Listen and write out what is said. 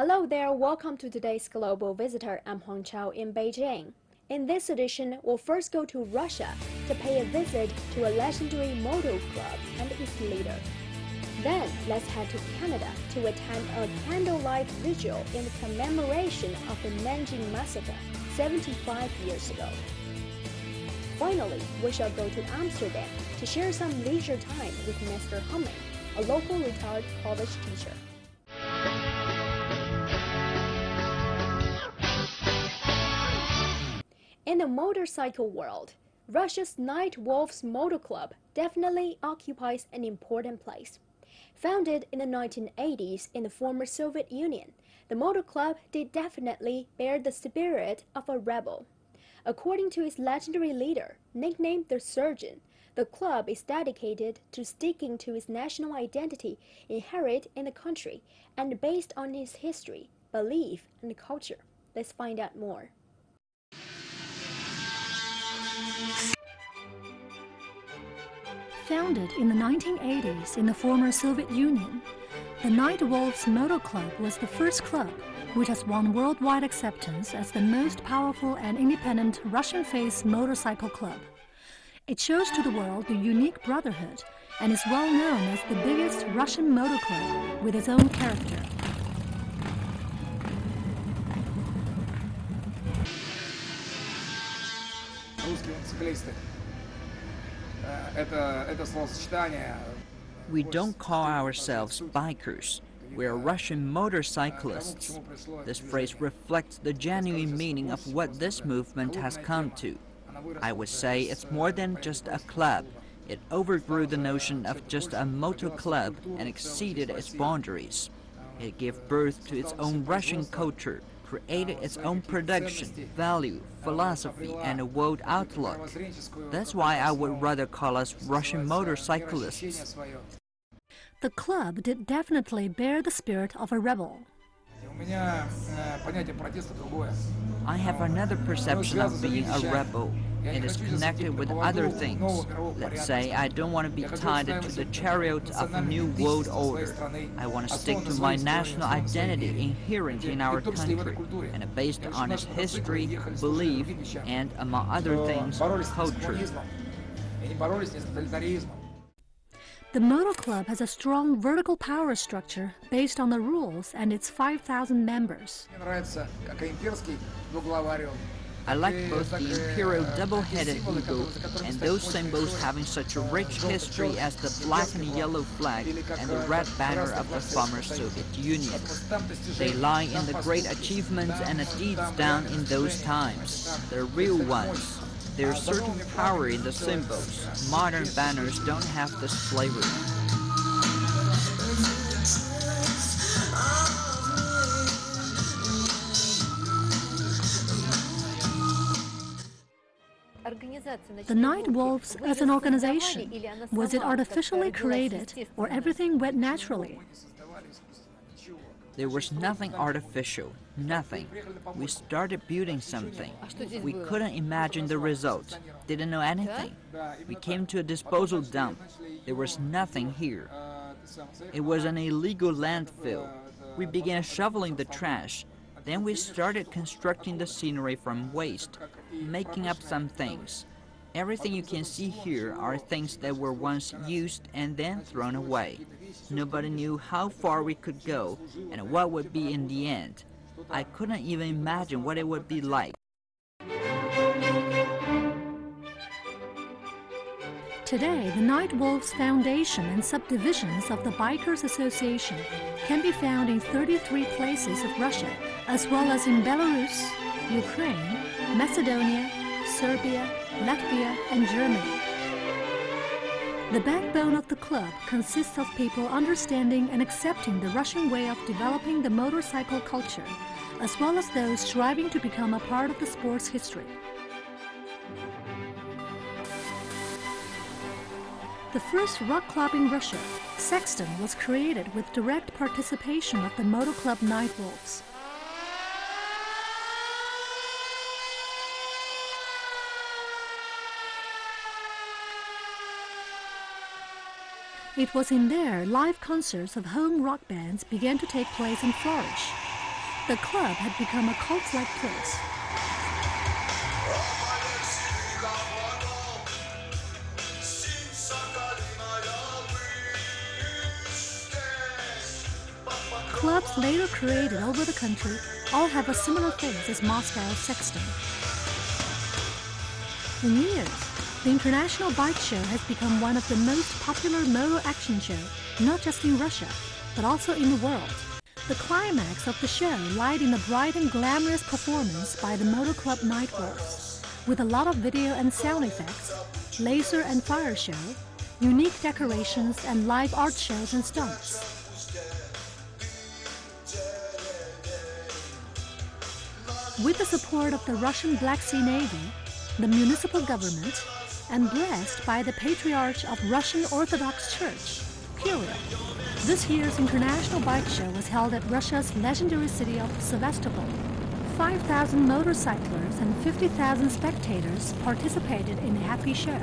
Hello there, welcome to today's Global Visitor. I'm Huang Chao in Beijing. In this edition, we'll first go to Russia to pay a visit to a legendary moto club and its leader. Then, let's head to Canada to attend a candlelight vigil in commemoration of the Nanjing Massacre 75 years ago. Finally, we shall go to Amsterdam to share some leisure time with Mr. Humming, a local retired college teacher. In the motorcycle world, Russia's Night Wolves Motor Club definitely occupies an important place. Founded in the 1980s in the former Soviet Union, the motor club did definitely bear the spirit of a rebel. According to its legendary leader, nicknamed the Surgeon, the club is dedicated to sticking to its national identity inherent in the country and based on its history, belief, and culture. Let's find out more. Founded in the 1980s in the former Soviet Union, the Night Wolves Motor Club was the first club which has won worldwide acceptance as the most powerful and independent Russian-faced motorcycle club. It shows to the world the unique brotherhood and is well known as the biggest Russian motor club with its own character. We don't call ourselves bikers. We are Russian motorcyclists. This phrase reflects the genuine meaning of what this movement has come to. I would say it's more than just a club. It overgrew the notion of just a motor club and exceeded its boundaries. It gave birth to its own Russian culture, created its own production, value, philosophy, and a world outlook. That's why I would rather call us Russian motorcyclists. The club did definitely bear the spirit of a rebel. I have another perception of being a rebel. It is connected with other things. Let's say I don't want to be tied to the chariot of a new world order. I want to stick to my national identity inherent in our country and based on its history, belief, and, among other things, culture. The motor club has a strong vertical power structure based on the rules and its 5,000 members. I like both the imperial double-headed eagle and those symbols having such a rich history as the black and yellow flag and the red banner of the former Soviet Union. They lie in the great achievements and the deeds done in those times. They're real ones. There's certain power in the symbols. Modern banners don't have this flavor. The Night Wolves as an organization, was it artificially created or everything went naturally? There was nothing artificial, nothing. We started building something. We couldn't imagine the result, didn't know anything. We came to a disposal dump. There was nothing here. It was an illegal landfill. We began shoveling the trash. Then we started constructing the scenery from waste, making up some things. Everything you can see here are things that were once used and then thrown away. Nobody knew how far we could go and what would be in the end. I couldn't even imagine what it would be like. Today, the Night Wolves Foundation and subdivisions of the Bikers Association can be found in 33 places of Russia, as well as in Belarus, Ukraine, Macedonia, Serbia, Latvia, and Germany. The backbone of the club consists of people understanding and accepting the Russian way of developing the motorcycle culture, as well as those striving to become a part of the sport's history. The first rock club in Russia, Sexton, was created with direct participation of the motor club Night Wolves. It was in there live concerts of home rock bands began to take place and flourish. The club had become a cult-like place. Clubs later created over the country all have a similar face as Moscow's Sexton. In years, the International Bike Show has become one of the most popular moto action shows, not just in Russia, but also in the world. The climax of the show lied in a bright and glamorous performance by the Moto Club Night Wolves, with a lot of video and sound effects, laser and fire show, unique decorations, and live art shows and stunts. With the support of the Russian Black Sea Navy, the municipal government, and blessed by the Patriarch of Russian Orthodox Church, Kirill, this year's International Bike Show was held at Russia's legendary city of Sevastopol. 5,000 motorcyclists and 50,000 spectators participated in a happy show.